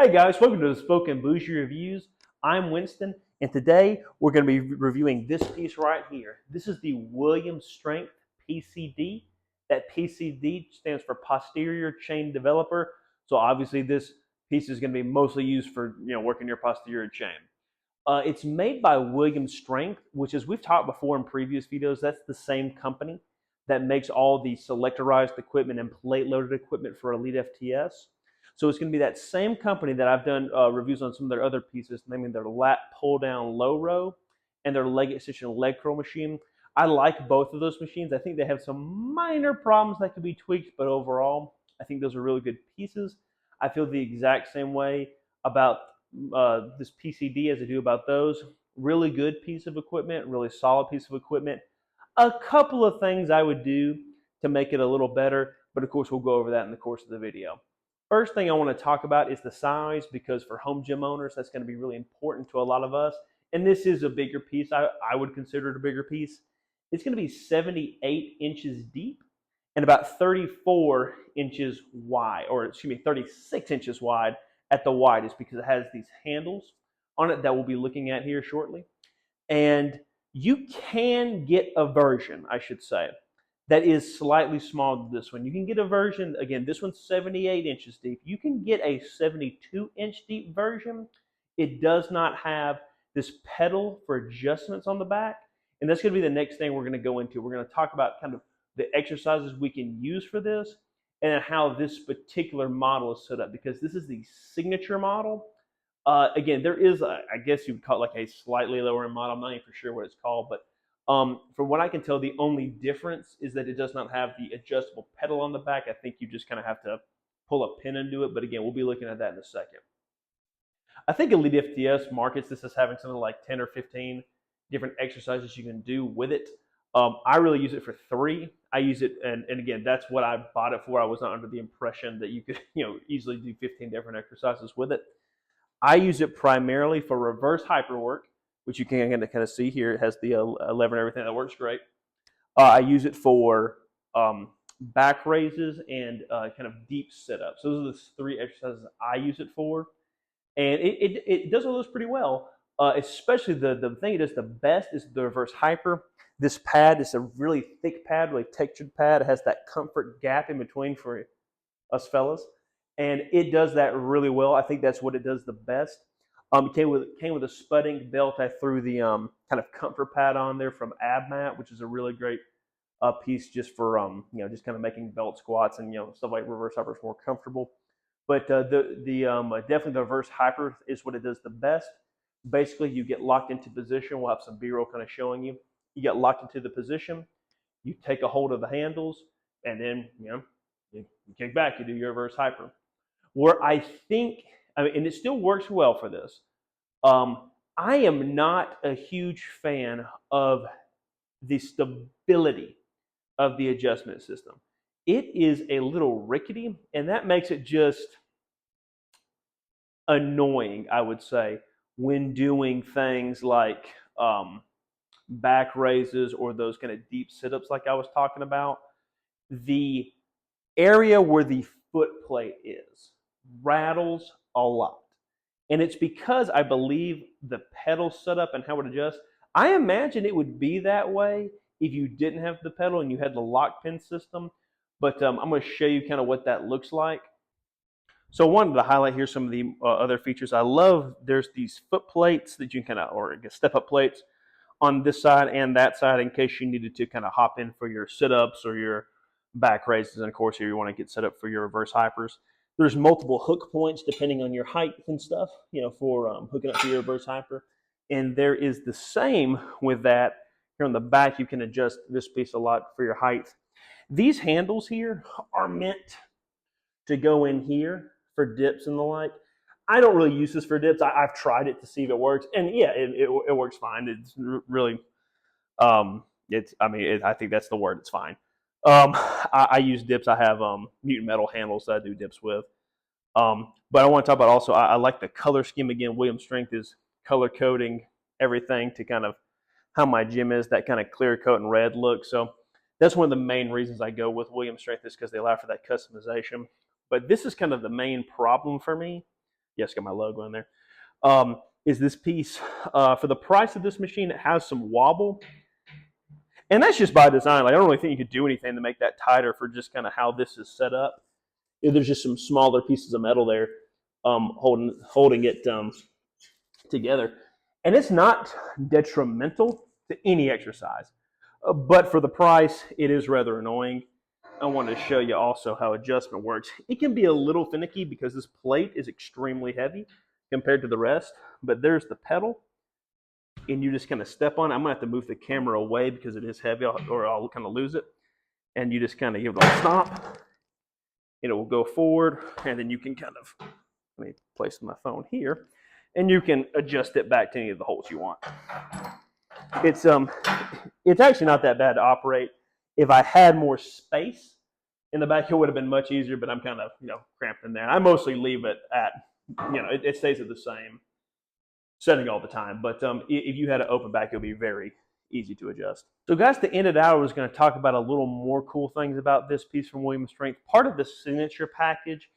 Hey guys, welcome to the Spoken Bougie Reviews. I'm Winston, and today we're going to be reviewing this piece right here. This is the Williams Strength PCD. That PCD stands for Posterior Chain Developer. So obviously this piece is going to be mostly used for working your posterior chain. It's made by Williams Strength, which is we've talked before in previous videos. That's the same company that makes all the selectorized equipment and plate loaded equipment for Elite FTS. So it's going to be that same company that I've done reviews on some of their other pieces, namely their lat pull down low row and their leg extension leg curl machine. I like both of those machines. I think they have some minor problems that could be tweaked, but overall, I think those are really good pieces. I feel the exact same way about this PCD as I do about those. Really good piece of equipment, really solid piece of equipment. A couple of things I would do to make it a little better, but of course we'll go over that in the course of the video. First thing I want to talk about is the size, because for home gym owners, that's going to be really important to a lot of us. And this is a bigger piece. I would consider it a bigger piece. It's going to be 78 inches deep and about 34 inches wide, or excuse me, 36 inches wide at the widest, because it has these handles on it that we'll be looking at here shortly. And you can get a version, I should say, that is slightly smaller than this one. You can get a version, again, this one's 78 inches deep. You can get a 72-inch deep version. It does not have this pedal for adjustments on the back. And that's going to be the next thing we're going to go into. We're going to talk about kind of the exercises we can use for this and how this particular model is set up, because this is the signature model. Again, there is, I guess you would call it like a slightly lower end model. I'm not even for sure what it's called, but from what I can tell, the only difference is that it does not have the adjustable pedal on the back. I think you just kind of have to pull a pin into it, but again, we'll be looking at that in a second. I think Elite FTS markets this as having something like 10 or 15 different exercises you can do with it. I really use it for 3. I use it, and again, that's what I bought it for. I was not under the impression that you could easily do 15 different exercises with it. I use it primarily for reverse hyper work, which you can kind of see here. It has the lever and everything. That works great. I use it for back raises and kind of deep sit-ups. Those are the 3 exercises I use it for. And it does all those pretty well. Especially the thing it does the best is the reverse hyper. This pad is a really thick pad, really textured pad. It has that comfort gap in between for us fellas. And it does that really well. I think that's what it does the best. It came with a spudding belt. I threw the kind of comfort pad on there from AbMat, which is a really great piece just for just kind of making belt squats and stuff like reverse hyper is more comfortable. But definitely the reverse hyper is what it does the best. Basically, you get locked into position. We'll have some B-roll kind of showing you. You get locked into the position. You take a hold of the handles, and then you kick back. You do your reverse hyper. Where I think, and it still works well for this. I am not a huge fan of the stability of the adjustment system. It is a little rickety, and that makes it just annoying, I would say, when doing things like back raises or those kind of deep sit-ups like I was talking about. The area where the foot plate is rattles a lot. And it's because I believe the pedal setup and how it adjusts, I imagine it would be that way if you didn't have the pedal and you had the lock pin system. But I'm going to show you kind of what that looks like. So I wanted to highlight here some of the other features. I love there's these foot plates that you can kind of, or I guess step-up plates on this side and that side in case you needed to kind of hop in for your sit-ups or your back raises. And of course, here you want to get set up for your reverse hypers. There's multiple hook points depending on your height and stuff, for hooking up to your reverse hyper. And there is the same with that. Here on the back, you can adjust this piece a lot for your height. These handles here are meant to go in here for dips and the like. I don't really use this for dips. I've tried it to see if it works, and yeah, it works fine. It's really, I think that's the word. It's fine. I use dips. I have mutant metal handles that I do dips with. But I want to talk about also, I like the color scheme again. Williams Strength is color coding everything to kind of how my gym is, that kind of clear coat and red look. So that's one of the main reasons I go with Williams Strength, is because they allow for that customization. But this is kind of the main problem for me. Yes, got my logo in there. Is this piece for the price of this machine? It has some wobble, and that's just by design. Like, I don't really think you could do anything to make that tighter for just kind of how this is set up. There's just some smaller pieces of metal there holding it together, and it's not detrimental to any exercise. But for the price, it is rather annoying. I wanted to show you also how adjustment works. It can be a little finicky because this plate is extremely heavy compared to the rest, but there's the pedal, and you just kind of step on it. I'm going to have to move the camera away because it is heavy, or I'll kind of lose it. And you just kind of give it a stop, and it will go forward, and then you can kind of, let me place my phone here, and you can adjust it back to any of the holes you want. It's actually not that bad to operate. If I had more space in the back, it would have been much easier, but I'm kind of, cramped in there. I mostly leave it at, it stays at the same setting all the time. But if you had an open back, it would be very easy to adjust. So guys, to end it out, I was going to talk about a little more cool things about this piece from William Strength, part of the signature package.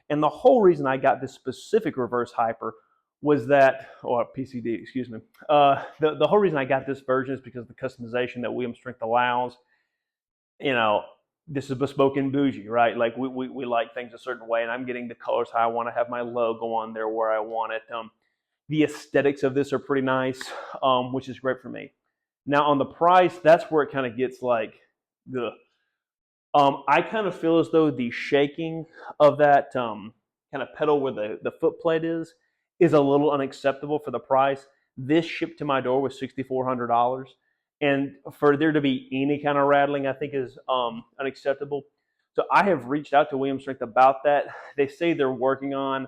And the whole reason I got this specific reverse hyper was that, or PCD, excuse me. The whole reason I got this version is because of the customization that William Strength allows. This is bespoke and bougie, right? Like we like things a certain way, and I'm getting the colors how I want to have my logo on there where I want it. The aesthetics of this are pretty nice, which is great for me. Now on the price, that's where it kind of gets like, ugh. I kind of feel as though the shaking of that kind of pedal where the foot plate is a little unacceptable for the price. This shipped to my door was $6,400. And for there to be any kind of rattling, I think is unacceptable. So I have reached out to William Strength about that. They say they're working on,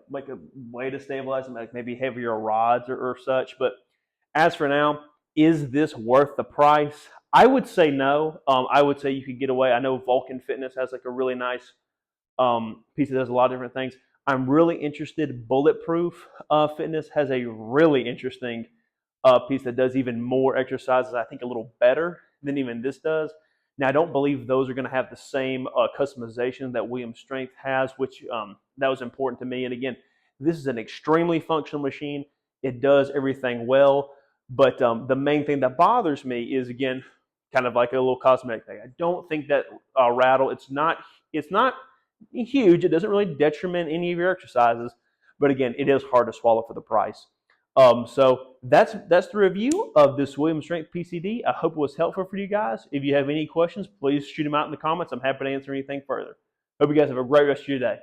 like a way to stabilize them, like maybe heavier rods or such. But as for now, is this worth the price? I would say no. I would say you could get away. I know Vulcan Fitness has like a really nice piece that does a lot of different things. I'm really interested. Bulletproof Fitness has a really interesting piece that does even more exercises, I think a little better than even this does. Now, I don't believe those are going to have the same customization that William Strength has, which that was important to me. And again, this is an extremely functional machine. It does everything well. But the main thing that bothers me is, again, kind of like a little cosmetic thing. I don't think that rattle, it's not huge. It doesn't really detriment any of your exercises. But again, it is hard to swallow for the price. So that's the review of this William Strength PCD. I hope it was helpful for you guys. If you have any questions, please shoot them out in the comments. I'm happy to answer anything further. Hope you guys have a great rest of your day.